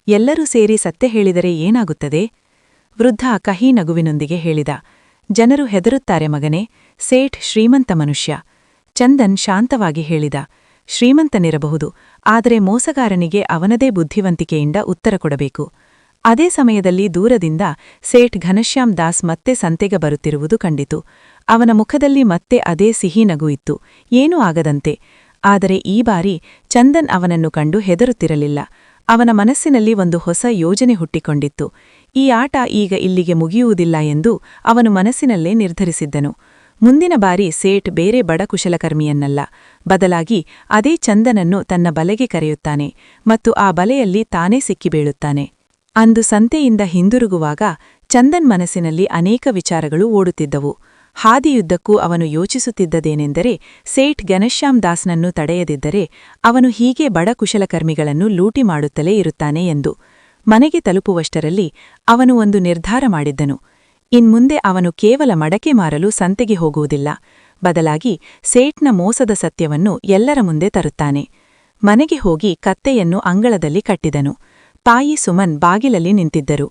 ಎಲ್ಲರೂ ಸೇರಿ ಸತ್ಯ ಹೇಳಿದರೆ ಏನಾಗುತ್ತದೆ? ವೃದ್ಧ ಕಹಿ ನಗುವಿನೊಂದಿಗೆ ಹೇಳಿದ, ಜನರು ಹೆದರುತ್ತಾರೆ ಮಗನೇ, ಸೇಠ್ ಶ್ರೀಮಂತ ಮನುಷ್ಯ. ಚಂದನ್ ಶಾಂತವಾಗಿ ಹೇಳಿದ, ಶ್ರೀಮಂತನಿರಬಹುದು, ಆದರೆ ಮೋಸಗಾರನಿಗೆ ಅವನದೇ ಬುದ್ಧಿವಂತಿಕೆಯಿಂದ ಉತ್ತರ ಕೊಡಬೇಕು. ಅದೇ ಸಮಯದಲ್ಲಿ ದೂರದಿಂದ ಸೇಠ್ ಘನಶ್ಯಾಮ್ ದಾಸ್ ಮತ್ತೆ ಸಂತೆಗೆ ಬರುತ್ತಿರುವುದು ಕಂಡಿತು. ಅವನ ಮುಖದಲ್ಲಿ ಮತ್ತೆ ಅದೇ ಸಿಹಿ ನಗು ಇತ್ತು, ಏನೂ ಆಗದಂತೆ. ಆದರೆ ಈ ಬಾರಿ ಚಂದನ್ ಅವನನ್ನು ಕಂಡು ಹೆದರುತ್ತಿರಲಿಲ್ಲ. ಅವನ ಮನಸ್ಸಿನಲ್ಲಿ ಒಂದು ಹೊಸ ಯೋಜನೆ ಹುಟ್ಟಿಕೊಂಡಿತ್ತು. ಈ ಆಟ ಈಗ ಇಲ್ಲಿಗೆ ಮುಗಿಯುವುದಿಲ್ಲ ಎಂದು ಅವನು ಮನಸ್ಸಿನಲ್ಲೇ ನಿರ್ಧರಿಸಿದ್ದನು. ಮುಂದಿನ ಬಾರಿ ಸೇಠ್ ಬೇರೆ ಬಡ ಕುಶಲಕರ್ಮಿಯನ್ನಲ್ಲ, ಬದಲಾಗಿ ಅದೇ ಚಂದನನ್ನು ತನ್ನ ಬಲೆಗೆ ಕರೆಯುತ್ತಾನೆ ಮತ್ತು ಆ ಬಲೆಯಲ್ಲಿ ತಾನೇ ಸಿಕ್ಕಿಬೀಳುತ್ತಾನೆ. ಅಂದು ಸಂತೆಯಿಂದ ಹಿಂದಿರುಗುವಾಗ ಚಂದನ್ ಮನಸ್ಸಿನಲ್ಲಿ ಅನೇಕ ವಿಚಾರಗಳು ಓಡುತ್ತಿದ್ದವು. ಹಾದಿಯುದ್ದಕ್ಕೂ ಅವನು ಯೋಚಿಸುತ್ತಿದ್ದದೇನೆಂದರೆ, ಸೇಠ್ ಘನಶ್ಯಾಮ್ ದಾಸ್ನನ್ನು ತಡೆಯದಿದ್ದರೆ ಅವನು ಹೀಗೆ ಬಡ ಕುಶಲಕರ್ಮಿಗಳನ್ನು ಲೂಟಿ ಮಾಡುತ್ತಲೇ ಇರುತ್ತಾನೆ ಎಂದು. ಮನೆಗೆ ತಲುಪುವಷ್ಟರಲ್ಲಿ ಅವನು ಒಂದು ನಿರ್ಧಾರ ಮಾಡಿದ್ದನು. ಇನ್ಮುಂದೆ ಅವನು ಕೇವಲ ಮಡಕೆ ಮಾರಲು ಸಂತೆಗೆ ಹೋಗುವುದಿಲ್ಲ, ಬದಲಾಗಿ ಸೇಠ್ನ ಮೋಸದ ಸತ್ಯವನ್ನು ಎಲ್ಲರ ಮುಂದೆ ತರುತ್ತಾನೆ. ಮನೆಗೆ ಹೋಗಿ ಕತ್ತೆಯನ್ನು ಅಂಗಳದಲ್ಲಿ ಕಟ್ಟಿದನು. ತಾಯಿ ಸುಮನ್ ಬಾಗಿಲಲ್ಲಿ ನಿಂತಿದ್ದರು.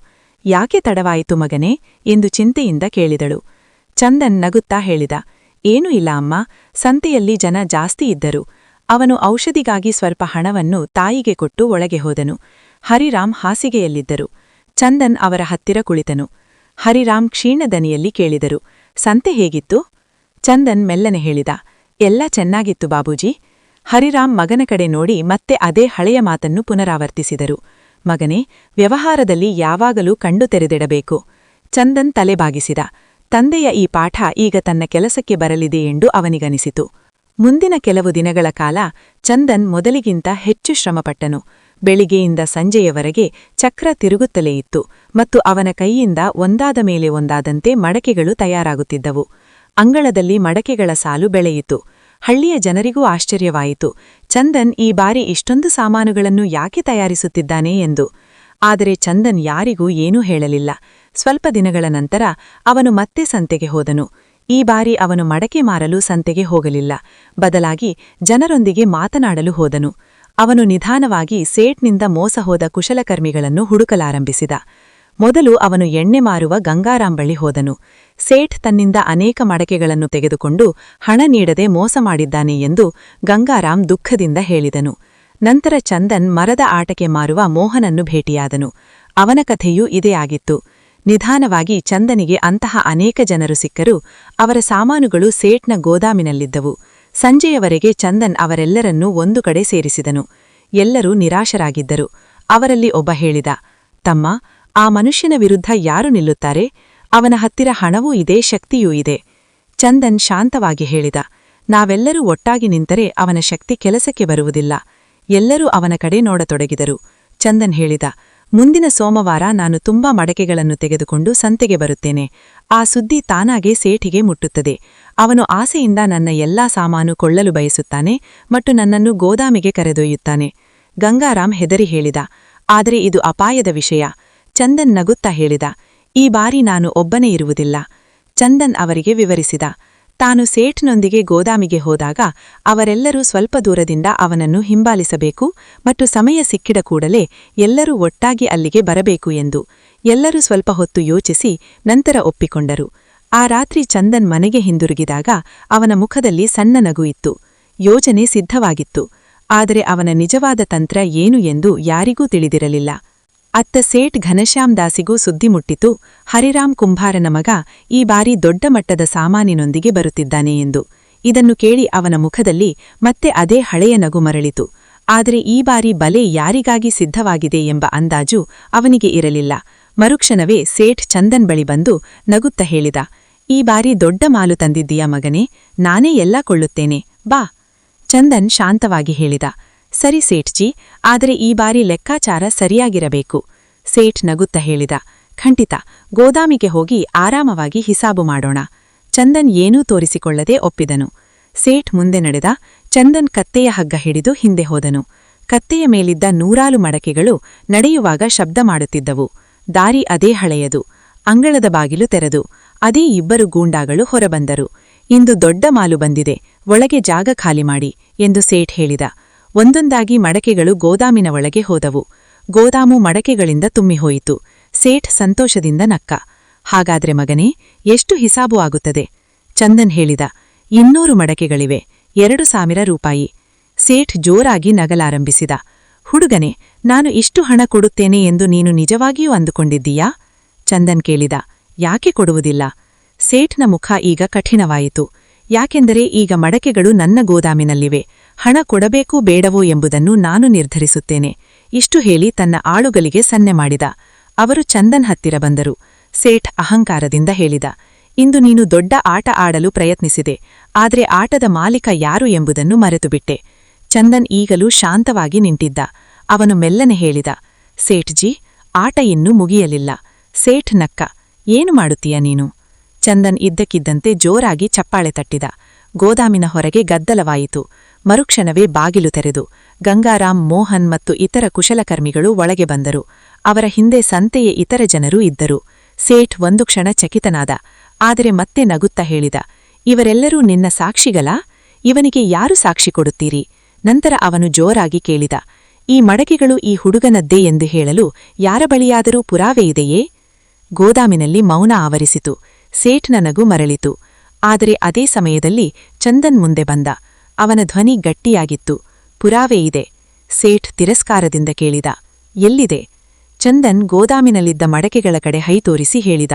ಯಾಕೆ ತಡವಾಯಿತು ಮಗನೇ ಎಂದು ಚಿಂತೆಯಿಂದ ಕೇಳಿದಳು. ಚಂದನ್ ನಗುತ್ತಾ ಹೇಳಿದ, ಏನೂ ಇಲ್ಲ ಅಮ್ಮ, ಸಂತೆಯಲ್ಲಿ ಜನ ಜಾಸ್ತಿ ಇದ್ದರು. ಅವನು ಔಷಧಿಗಾಗಿ ಸ್ವಲ್ಪ ಹಣವನ್ನು ತಾಯಿಗೆ ಕೊಟ್ಟು ಒಳಗೆ ಹೋದನು. ಹರಿರಾಮ್ ಹಾಸಿಗೆಯಲ್ಲಿದ್ದರು. ಚಂದನ್ ಅವರ ಹತ್ತಿರ ಕುಳಿತನು. ಹರಿರಾಮ್ ಕ್ಷೀಣ ದನಿಯಲ್ಲಿ ಕೇಳಿದರು, ಸಂತೆ ಹೇಗಿತ್ತು? ಚಂದನ್ ಮೆಲ್ಲನೆ ಹೇಳಿದ, ಎಲ್ಲ ಚೆನ್ನಾಗಿತ್ತು ಬಾಬೂಜಿ. ಹರಿರಾಮ್ ಮಗನ ಕಡೆ ನೋಡಿ ಮತ್ತೆ ಅದೇ ಹಳೆಯ ಮಾತನ್ನು ಪುನರಾವರ್ತಿಸಿದರು. ಮಗನೇ, ವ್ಯವಹಾರದಲ್ಲಿ ಯಾವಾಗಲೂ ಕಣ್ಣು ತೆರೆದಿಡಬೇಕು. ಚಂದನ್ ತಲೆಬಾಗಿಸಿದ. ತಂದೆಯ ಈ ಪಾಠ ಈಗ ತನ್ನ ಕೆಲಸಕ್ಕೆ ಬರಲಿದೆ ಎಂದು ಅವನಿಗನಿಸಿತು. ಮುಂದಿನ ಕೆಲವು ದಿನಗಳ ಕಾಲ ಚಂದನ್ ಮೊದಲಿಗಿಂತ ಹೆಚ್ಚು ಶ್ರಮಪಟ್ಟನು. ಬೆಳಿಗ್ಗೆಯಿಂದ ಸಂಜೆಯವರೆಗೆ ಚಕ್ರ ತಿರುಗುತ್ತಲೇ ಇತ್ತು ಮತ್ತು ಅವನ ಕೈಯಿಂದ ಒಂದಾದ ಮೇಲೆ ಒಂದಾದಂತೆ ಮಡಕೆಗಳು ತಯಾರಾಗುತ್ತಿದ್ದವು. ಅಂಗಳದಲ್ಲಿ ಮಡಕೆಗಳ ಸಾಲು ಬೆಳೆಯಿತು. ಹಳ್ಳಿಯ ಜನರಿಗೂ ಆಶ್ಚರ್ಯವಾಯಿತು, ಚಂದನ್ ಈ ಬಾರಿ ಇಷ್ಟೊಂದು ಸಾಮಾನುಗಳನ್ನು ಯಾಕೆ ತಯಾರಿಸುತ್ತಿದ್ದಾನೆ ಎಂದು. ಆದರೆ ಚಂದನ್ ಯಾರಿಗೂ ಏನೂ ಹೇಳಲಿಲ್ಲ. ಸ್ವಲ್ಪ ದಿನಗಳ ನಂತರ ಅವನು ಮತ್ತೆ ಸಂತೆಗೆ ಹೋದನು. ಈ ಬಾರಿ ಅವನು ಮಡಕೆ ಮಾರಲು ಸಂತೆಗೆ ಹೋಗಲಿಲ್ಲ, ಬದಲಾಗಿ ಜನರೊಂದಿಗೆ ಮಾತನಾಡಲು ಹೋದನು. ಅವನು ನಿಧಾನವಾಗಿ ಸೇಟ್ನಿಂದ ಮೋಸ ಹೋದ ಕುಶಲಕರ್ಮಿಗಳನ್ನು ಹುಡುಕಲಾರಂಭಿಸಿದ. ಮೊದಲು ಅವನು ಎಣ್ಣೆ ಮಾರುವ ಗಂಗಾರಾಂ ಬಳಿ ಹೋದನು. ಸೇಠ್ ತನ್ನಿಂದ ಅನೇಕ ಮಡಕೆಗಳನ್ನು ತೆಗೆದುಕೊಂಡು ಹಣ ನೀಡದೆ ಮೋಸ ಮಾಡಿದ್ದಾನೆ ಎಂದು ಗಂಗಾರಾಂ ದುಃಖದಿಂದ ಹೇಳಿದನು. ನಂತರ ಚಂದನ್ ಮರದ ಆಟಕೆ ಮಾರುವ ಮೋಹನನ್ನು ಭೇಟಿಯಾದನು. ಅವನ ಕಥೆಯೂ ಇದೇ ಆಗಿತ್ತು. ನಿಧಾನವಾಗಿ ಚಂದನಿಗೆ ಅಂತಹ ಅನೇಕ ಜನರು ಸಿಕ್ಕರೂ ಅವರ ಸಾಮಾನುಗಳು ಸೇಟ್ನ ಗೋದಾಮಿನಲ್ಲಿದ್ದವು. ಸಂಜೆಯವರೆಗೆ ಚಂದನ್ ಅವರೆಲ್ಲರನ್ನೂ ಒಂದು ಕಡೆ ಸೇರಿಸಿದನು. ಎಲ್ಲರೂ ನಿರಾಶರಾಗಿದ್ದರು. ಅವರಲ್ಲಿ ಒಬ್ಬ ಹೇಳಿದ, ತಮ್ಮ, ಆ ಮನುಷ್ಯನ ವಿರುದ್ಧ ಯಾರು ನಿಲ್ಲುತ್ತಾರೆ? ಅವನ ಹತ್ತಿರ ಹಣವೂ ಇದೆ, ಶಕ್ತಿಯೂ ಇದೆ. ಚಂದನ್ ಶಾಂತವಾಗಿ ಹೇಳಿದ, ನಾವೆಲ್ಲರೂ ಒಟ್ಟಾಗಿ ನಿಂತರೆ ಅವನ ಶಕ್ತಿ ಕೆಲಸಕ್ಕೆ ಬರುವುದಿಲ್ಲ. ಎಲ್ಲರೂ ಅವನ ಕಡೆ ನೋಡತೊಡಗಿದರು. ಚಂದನ್ ಹೇಳಿದ, ಮುಂದಿನ ಸೋಮವಾರ ನಾನು ತುಂಬಾ ಮಡಕೆಗಳನ್ನು ತೆಗೆದುಕೊಂಡು ಸಂತೆಗೆ ಬರುತ್ತೇನೆ. ಆ ಸುದ್ದಿ ತಾನಾಗೇ ಸೇಠಿಗೆ ಮುಟ್ಟುತ್ತದೆ. ಅವನು ಆಸೆಯಿಂದ ನನ್ನ ಎಲ್ಲಾ ಸಾಮಾನು ಕೊಳ್ಳಲು ಬಯಸುತ್ತಾನೆ ಮತ್ತು ನನ್ನನ್ನು ಗೋದಾಮಿಗೆ ಕರೆದೊಯ್ಯುತ್ತಾನೆ. ಗಂಗಾರಾಂ ಹೆದರಿ ಹೇಳಿದ, ಆದರೆ ಇದು ಅಪಾಯದ ವಿಷಯ. ಚಂದನ್ ನಗುತ್ತಾ ಹೇಳಿದ, ಈ ಬಾರಿ ನಾನು ಒಬ್ಬನೇ ಇರುವುದಿಲ್ಲ. ಚಂದನ್ ಅವರಿಗೆ ವಿವರಿಸಿದ. ತಾನು ಸೇಠ್ನೊಂದಿಗೆ ಗೋದಾಮಿಗೆ ಹೋದಾಗ ಅವರೆಲ್ಲರೂ ಸ್ವಲ್ಪ ದೂರದಿಂದ ಅವನನ್ನು ಹಿಂಬಾಲಿಸಬೇಕು ಮತ್ತು ಸಮಯ ಸಿಕ್ಕಿದ ಕೂಡಲೇ ಎಲ್ಲರೂ ಒಟ್ಟಾಗಿ ಅಲ್ಲಿಗೆ ಬರಬೇಕು ಎಂದು. ಎಲ್ಲರೂ ಸ್ವಲ್ಪ ಹೊತ್ತು ಯೋಚಿಸಿ ನಂತರ ಒಪ್ಪಿಕೊಂಡರು. ಆ ರಾತ್ರಿ ಚಂದನ್ ಮನೆಗೆ ಹಿಂದಿರುಗಿದಾಗ ಅವನ ಮುಖದಲ್ಲಿ ಸಣ್ಣ ನಗು ಇತ್ತು. ಯೋಜನೆ ಸಿದ್ಧವಾಗಿತ್ತು. ಆದರೆ ಅವನ ನಿಜವಾದ ತಂತ್ರ ಏನು ಎಂದು ಯಾರಿಗೂ ತಿಳಿದಿರಲಿಲ್ಲ. ಅತ್ತ ಸೇಠ್ ಘನಶ್ಯಾಮ್ ದಾಸಿಗೂ ಸುದ್ದಿ ಮುಟ್ಟಿತು, ಹರಿರಾಮ್ ಕುಂಭಾರನ ಮಗ ಈ ಬಾರಿ ದೊಡ್ಡ ಮಟ್ಟದ ಸಾಮಾನಿನೊಂದಿಗೆ ಬರುತ್ತಿದ್ದಾನೆ ಎಂದು. ಇದನ್ನು ಕೇಳಿ ಅವನ ಮುಖದಲ್ಲಿ ಮತ್ತೆ ಅದೇ ಹಳೆಯ ನಗು ಮರಳಿತು. ಆದರೆ ಈ ಬಾರಿ ಬಲೆ ಯಾರಿಗಾಗಿ ಸಿದ್ಧವಾಗಿದೆ ಎಂಬ ಅಂದಾಜು ಅವನಿಗೆ ಇರಲಿಲ್ಲ. ಮರುಕ್ಷಣವೇ ಸೇಠ್ ಚಂದನ್ ಬಳಿ ಬಂದು ನಗುತ್ತ ಹೇಳಿದ, ಈ ಬಾರಿ ದೊಡ್ಡ ಮಾಲು ತಂದಿದ್ದೀಯಾ ಮಗನೇ, ನಾನೇ ಎಲ್ಲ ಕೊಳ್ಳುತ್ತೇನೆ, ಬಾ. ಚಂದನ್ ಶಾಂತವಾಗಿ ಹೇಳಿದ, ಸರಿ ಸೇಠ್ಜಿ, ಆದರೆ ಈ ಬಾರಿ ಲೆಕ್ಕಾಚಾರ ಸರಿಯಾಗಿರಬೇಕು. ಸೇಠ್ ನಗುತ್ತ ಹೇಳಿದ, ಖಂಡಿತ, ಗೋದಾಮಿಗೆ ಹೋಗಿ ಆರಾಮವಾಗಿ ಹಿಸಾಬು ಮಾಡೋಣ. ಚಂದನ್ ಏನೂ ತೋರಿಸಿಕೊಳ್ಳದೆ ಒಪ್ಪಿದನು. ಸೇಠ್ ಮುಂದೆ ನಡೆದ. ಚಂದನ್ ಕತ್ತೆಯ ಹಗ್ಗ ಹಿಡಿದು ಹಿಂದೆ ಹೋದನು. ಕತ್ತೆಯ ಮೇಲಿದ್ದ ನೂರಾರು ಮಡಕೆಗಳು ನಡೆಯುವಾಗ ಶಬ್ದ ಮಾಡುತ್ತಿದ್ದವು. ದಾರಿ ಅದೇ ಹಳೆಯದು. ಅಂಗಳದ ಬಾಗಿಲು ತೆರೆದು ಅದೇ ಇಬ್ಬರು ಗೂಂಡಾಗಳು ಹೊರಬಂದರು. ಇಂದು ದೊಡ್ಡ ಮಾಲು ಬಂದಿದೆ, ಒಳಗೆ ಜಾಗ ಖಾಲಿ ಮಾಡಿ ಎಂದು ಸೇಠ್ ಹೇಳಿದ. ಒಂದೊಂದಾಗಿ ಮಡಕೆಗಳು ಗೋದಾಮಿನ ಒಳಗೆ ಹೋದವು. ಗೋದಾಮು ಮಡಕೆಗಳಿಂದ ತುಂಬಿಹೋಯಿತು. ಸೇಠ್ ಸಂತೋಷದಿಂದ ನಕ್ಕ. ಹಾಗಾದ್ರೆ ಮಗನೇ, ಎಷ್ಟು ಹಿಸಾಬು ಆಗುತ್ತದೆ? ಚಂದನ್ ಹೇಳಿದ, 200 ಮಡಕೆಗಳಿವೆ, 2000 ರೂಪಾಯಿ. ಸೇಠ್ ಜೋರಾಗಿ ನಗಲಾರಂಭಿಸಿದ. ಹುಡುಗನೇ, ನಾನು ಇಷ್ಟು ಹಣ ಕೊಡುತ್ತೇನೆ ಎಂದು ನೀನು ನಿಜವಾಗಿಯೂ ಅಂದುಕೊಂಡಿದ್ದೀಯಾ? ಚಂದನ್ ಕೇಳಿದ. ಯಾಕೆ ಕೊಡುವುದಿಲ್ಲ? ಸೇಠ್ನ ಮುಖ ಈಗ ಕಠಿಣವಾಯಿತು. ಯಾಕೆಂದರೆ ಈಗ ಮಡಕೆಗಳು ನನ್ನ ಗೋದಾಮಿನಲ್ಲಿವೆ. ಹಣ ಕೊಡಬೇಕೋ ಬೇಡವೋ ಎಂಬುದನ್ನು ನಾನು ನಿರ್ಧರಿಸುತ್ತೇನೆ. ಇಷ್ಟು ಹೇಳಿ ತನ್ನ ಆಳುಗಳಿಗೆ ಸನ್ನೆ ಮಾಡಿದ. ಅವರು ಚಂದನ್ ಹತ್ತಿರ ಬಂದರು. ಸೇಠ್ ಅಹಂಕಾರದಿಂದ ಹೇಳಿದ, ಇಂದು ನೀನು ದೊಡ್ಡ ಆಟ ಆಡಲು ಪ್ರಯತ್ನಿಸಿದೆ, ಆದರೆ ಆಟದ ಮಾಲೀಕ ಯಾರು ಎಂಬುದನ್ನು ಮರೆತುಬಿಟ್ಟೆ. ಚಂದನ್ ಈಗಲೂ ಶಾಂತವಾಗಿ ನಿಂತಿದ್ದ. ಅವನು ಮೆಲ್ಲನೆ ಹೇಳಿದ, ಸೇಠ್ಜಿ, ಆಟ ಇನ್ನೂ ಮುಗಿಯಲಿಲ್ಲ. ಸೇಠ್ ನಕ್ಕ. ಏನು ಮಾಡುತ್ತೀಯ ನೀನು? ಚಂದನ್ ಇದ್ದಕ್ಕಿದ್ದಂತೆ ಜೋರಾಗಿ ಚಪ್ಪಾಳೆ ತಟ್ಟಿದ. ಗೋದಾಮಿನ ಹೊರಗೆ ಗದ್ದಲವಾಯಿತು. ಮರುಕ್ಷಣವೇ ಬಾಗಿಲು ತೆರೆದು ಗಂಗಾರಾಂ, ಮೋಹನ್ ಮತ್ತು ಇತರ ಕುಶಲಕರ್ಮಿಗಳು ಒಳಗೆ ಬಂದರು. ಅವರ ಹಿಂದೆ ಸಂತೆಯ ಇತರ ಜನರೂ ಇದ್ದರು. ಸೇಠ್ ಒಂದು ಕ್ಷಣ ಚಕಿತನಾದ. ಆದರೆ ಮತ್ತೆ ನಗುತ್ತಾ ಹೇಳಿದ, ಇವರೆಲ್ಲರೂ ನಿನ್ನ ಸಾಕ್ಷಿಗಳಾ? ಇವನಿಗೆ ಯಾರು ಸಾಕ್ಷಿ ಕೊಡುತ್ತೀರಿ? ನಂತರ ಅವನು ಜೋರಾಗಿ ಕೇಳಿದ, ಈ ಮಡಕೆಗಳು ಈ ಹುಡುಗನದ್ದೇ ಎಂದು ಹೇಳಲು ಯಾರ ಬಳಿಯಾದರೂ ಪುರಾವೆ ಇದೆಯೇ? ಗೋದಾಮಿನಲ್ಲಿ ಮೌನ ಆವರಿಸಿತು. ಸೇಠ್ನ ನಗು ಮರಳಿತು. ಆದರೆ ಅದೇ ಸಮಯದಲ್ಲಿ ಚಂದನ್ ಮುಂದೆ ಬಂದ. ಅವನ ಧ್ವನಿ ಗಟ್ಟಿಯಾಗಿತ್ತು. ಪುರಾವೆ ಇದೆ. ಸೇಠ್ ತಿರಸ್ಕಾರದಿಂದ ಕೇಳಿದ, ಎಲ್ಲಿದೆ? ಚಂದನ್ ಗೋದಾಮಿನಲ್ಲಿದ್ದ ಮಡಕೆಗಳ ಕಡೆ ಹೈ ತೋರಿಸಿ ಹೇಳಿದ,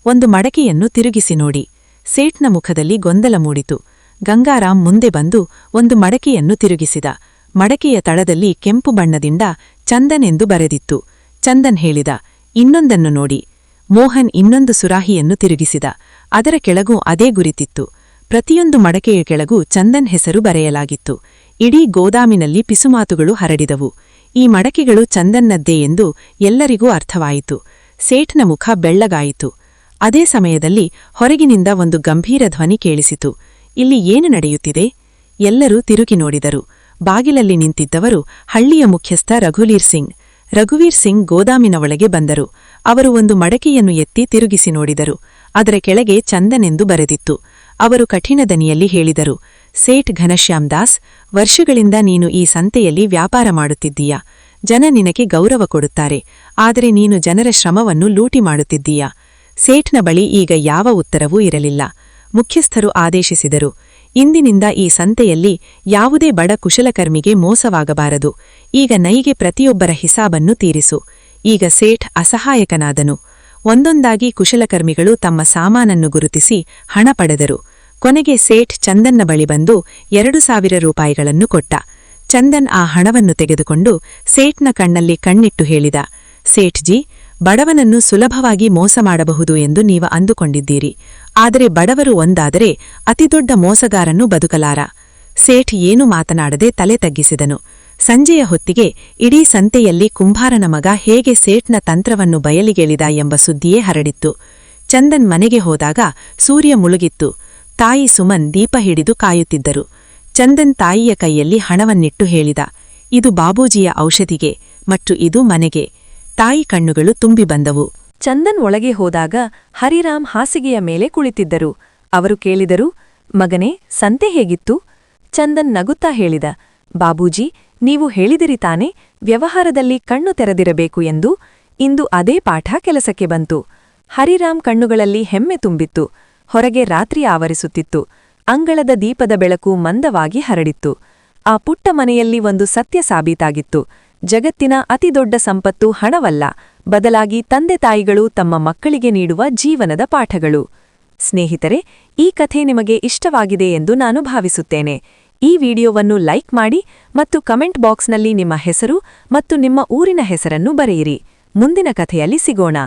ಒಂದು ಮಡಕೆಯನ್ನು ತಿರುಗಿಸಿ ನೋಡಿ. ಸೇಠ್ನ ಮುಖದಲ್ಲಿ ಗೊಂದಲ ಮೂಡಿತು. ಗಂಗಾರಾಂ ಮುಂದೆ ಬಂದು ಒಂದು ಮಡಕೆಯನ್ನು ತಿರುಗಿಸಿದ. ಮಡಕೆಯ ತಳದಲ್ಲಿ ಕೆಂಪು ಬಣ್ಣದಿಂದ ಚಂದನ್ ಎಂದು ಬರೆದಿತ್ತು. ಚಂದನ್ ಹೇಳಿದ, ಇನ್ನೊಂದನ್ನು ನೋಡಿ. ಮೋಹನ್ ಇನ್ನೊಂದು ಸುರಾಹಿಯನ್ನು ತಿರುಗಿಸಿದ. ಅದರ ಕೆಳಗೂ ಅದೇ ಗುರಿತಿತ್ತು. ಪ್ರತಿಯೊಂದು ಮಡಕೆಯ ಕೆಳಗೂ ಚಂದನ್ ಹೆಸರು ಬರೆಯಲಾಗಿತ್ತು. ಇಡೀ ಗೋದಾಮಿನಲ್ಲಿ ಪಿಸುಮಾತುಗಳು ಹರಡಿದವು. ಈ ಮಡಕೆಗಳು ಚಂದನ್ನದ್ದೇ ಎಂದು ಎಲ್ಲರಿಗೂ ಅರ್ಥವಾಯಿತು. ಸೇಠ್ನ ಮುಖ ಬೆಳ್ಳಗಾಯಿತು. ಅದೇ ಸಮಯದಲ್ಲಿ ಹೊರಗಿನಿಂದ ಒಂದು ಗಂಭೀರ ಧ್ವನಿ ಕೇಳಿಸಿತು. ಇಲ್ಲಿ ಏನು ನಡೆಯುತ್ತಿದೆ? ಎಲ್ಲರೂ ತಿರುಗಿ ನೋಡಿದರು. ಬಾಗಿಲಲ್ಲಿ ನಿಂತಿದ್ದವರು ಹಳ್ಳಿಯ ಮುಖ್ಯಸ್ಥ ರಘುವೀರ್ ಸಿಂಗ್. ರಘುವೀರ್ ಸಿಂಗ್ ಗೋದಾಮಿನ ಒಳಗೆ ಬಂದರು. ಅವರು ಒಂದು ಮಡಕೆಯನ್ನು ಎತ್ತಿ ತಿರುಗಿಸಿ ನೋಡಿದರು. ಅದರ ಕೆಳಗೆ ಚಂದನೆಂದು ಬರೆದಿತ್ತು. ಅವರು ಕಠಿಣ ದನಿಯಲ್ಲಿ ಹೇಳಿದರು, ಸೇಠ್ ಘನಶ್ಯಾಮ್ ದಾಸ್, ವರ್ಷಗಳಿಂದ ನೀನು ಈ ಸಂತೆಯಲ್ಲಿ ವ್ಯಾಪಾರ ಮಾಡುತ್ತಿದ್ದೀಯಾ. ಜನ ನಿನಗೆ ಗೌರವ ಕೊಡುತ್ತಾರೆ. ಆದರೆ ನೀನು ಜನರ ಶ್ರಮವನ್ನು ಲೂಟಿ ಮಾಡುತ್ತಿದ್ದೀಯಾ. ಸೇಠ್ನ ಬಳಿ ಈಗ ಯಾವ ಉತ್ತರವೂ ಇರಲಿಲ್ಲ. ಮುಖ್ಯಸ್ಥರು ಆದೇಶಿಸಿದರು, ಇಂದಿನಿಂದ ಈ ಸಂತೆಯಲ್ಲಿ ಯಾವುದೇ ಬಡ ಕುಶಲಕರ್ಮಿಗೆ ಮೋಸವಾಗಬಾರದು. ಈಗ ನೈಗೆ ಪ್ರತಿಯೊಬ್ಬರ ಹಿಸಾಬನ್ನು ತೀರಿಸು. ಈಗ ಸೇಠ್ ಅಸಹಾಯಕನಾದನು. ಒಂದೊಂದಾಗಿ ಕುಶಲಕರ್ಮಿಗಳು ತಮ್ಮ ಸಾಮಾನನ್ನು ಗುರುತಿಸಿ ಹಣ ಪಡೆದರು. ಕೊನೆಗೆ ಸೇಠ್ ಚಂದನ್ನ ಬಳಿ ಬಂದು 2,000 ರೂಪಾಯಿಗಳನ್ನು ಕೊಟ್ಟ. ಚಂದನ್ ಆ ಹಣವನ್ನು ತೆಗೆದುಕೊಂಡು ಸೇಠ್ನ ಕಣ್ಣಲ್ಲಿ ಕಣ್ಣಿಟ್ಟು ಹೇಳಿದ, ಸೇಠ್ಜಿ, ಬಡವನನ್ನು ಸುಲಭವಾಗಿ ಮೋಸ ಮಾಡಬಹುದು ಎಂದು ನೀವು ಅಂದುಕೊಂಡಿದ್ದೀರಿ. ಆದರೆ ಬಡವರು ಒಂದಾದರೆ ಅತಿದೊಡ್ಡ ಮೋಸಗಾರನ್ನು ಬದುಕಲಾರ. ಸೇಠ್ ಏನೂ ಮಾತನಾಡದೆ ತಲೆ ತಗ್ಗಿಸಿದನು. ಸಂಜೆಯ ಹೊತ್ತಿಗೆ ಇಡೀ ಸಂತೆಯಲ್ಲಿ ಕುಂಭಾರನ ಮಗ ಹೇಗೆ ಸೇಠ್ನ ತಂತ್ರವನ್ನು ಬಯಲಿಗೆಳಿದ ಎಂಬ ಸುದ್ದಿಯೇ ಹರಡಿತ್ತು. ಚಂದನ್ ಮನೆಗೆ ಹೋದಾಗ ಸೂರ್ಯ ಮುಳುಗಿತ್ತು. ತಾಯಿ ಸುಮನ್ ದೀಪ ಹಿಡಿದು ಕಾಯುತ್ತಿದ್ದರು. ಚಂದನ್ ತಾಯಿಯ ಕೈಯಲ್ಲಿ ಹಣವನ್ನಿಟ್ಟು ಹೇಳಿದ, ಇದು ಬಾಬೂಜಿಯ ಔಷಧಿಗೆ ಮತ್ತು ಇದು ಮನೆಗೆ. ತಾಯಿ ಕಣ್ಣುಗಳು ತುಂಬಿ ಬಂದವು. ಚಂದನ್ ಒಳಗೆ ಹೋದಾಗ ಹರಿರಾಮ್ ಹಾಸಿಗೆಯ ಮೇಲೆ ಕುಳಿತಿದ್ದರು. ಅವರು ಕೇಳಿದರು, ಮಗನೇ, ಸಂತೆ ಹೇಗಿತ್ತು? ಚಂದನ್ ನಗುತ್ತಾ ಹೇಳಿದ, ಬಾಬೂಜಿ, ನೀವು ಹೇಳಿದಿರಿ ತಾನೆ, ವ್ಯವಹಾರದಲ್ಲಿ ಕಣ್ಣು ತೆರೆದಿರಬೇಕು ಎಂದು. ಇಂದು ಅದೇ ಪಾಠ ಕೆಲಸಕ್ಕೆ ಬಂತು. ಹರಿರಾಮ್ ಕಣ್ಣುಗಳಲ್ಲಿ ಹೆಮ್ಮೆ ತುಂಬಿತ್ತು. ಹೊರಗೆ ರಾತ್ರಿ ಆವರಿಸುತ್ತಿತ್ತು. ಅಂಗಳದ ದೀಪದ ಬೆಳಕು ಮಂದವಾಗಿ ಹರಡಿತ್ತು. ಆ ಪುಟ್ಟ ಮನೆಯಲ್ಲಿ ಒಂದು ಸತ್ಯ ಸಾಬೀತಾಗಿತ್ತು. ಜಗತ್ತಿನ ಅತಿದೊಡ್ಡ ಸಂಪತ್ತು ಹಣವಲ್ಲ, ಬದಲಾಗಿ ತಂದೆ ತಾಯಿಗಳು ತಮ್ಮ ಮಕ್ಕಳಿಗೆ ನೀಡುವ ಜೀವನದ ಪಾಠಗಳು. ಸ್ನೇಹಿತರೆ, ಈ ಕಥೆ ನಿಮಗೆ ಇಷ್ಟವಾಗಿದೆ ಎಂದು ನಾನು ಭಾವಿಸುತ್ತೇನೆ. ಈ ವಿಡಿಯೋವನ್ನು ಲೈಕ್ ಮಾಡಿ ಮತ್ತು ಕಮೆಂಟ್ ಬಾಕ್ಸ್ನಲ್ಲಿ ನಿಮ್ಮ ಹೆಸರು ಮತ್ತು ನಿಮ್ಮ ಊರಿನ ಹೆಸರನ್ನು ಬರೆಯಿರಿ. ಮುಂದಿನ ಕಥೆಯಲ್ಲಿ ಸಿಗೋಣ.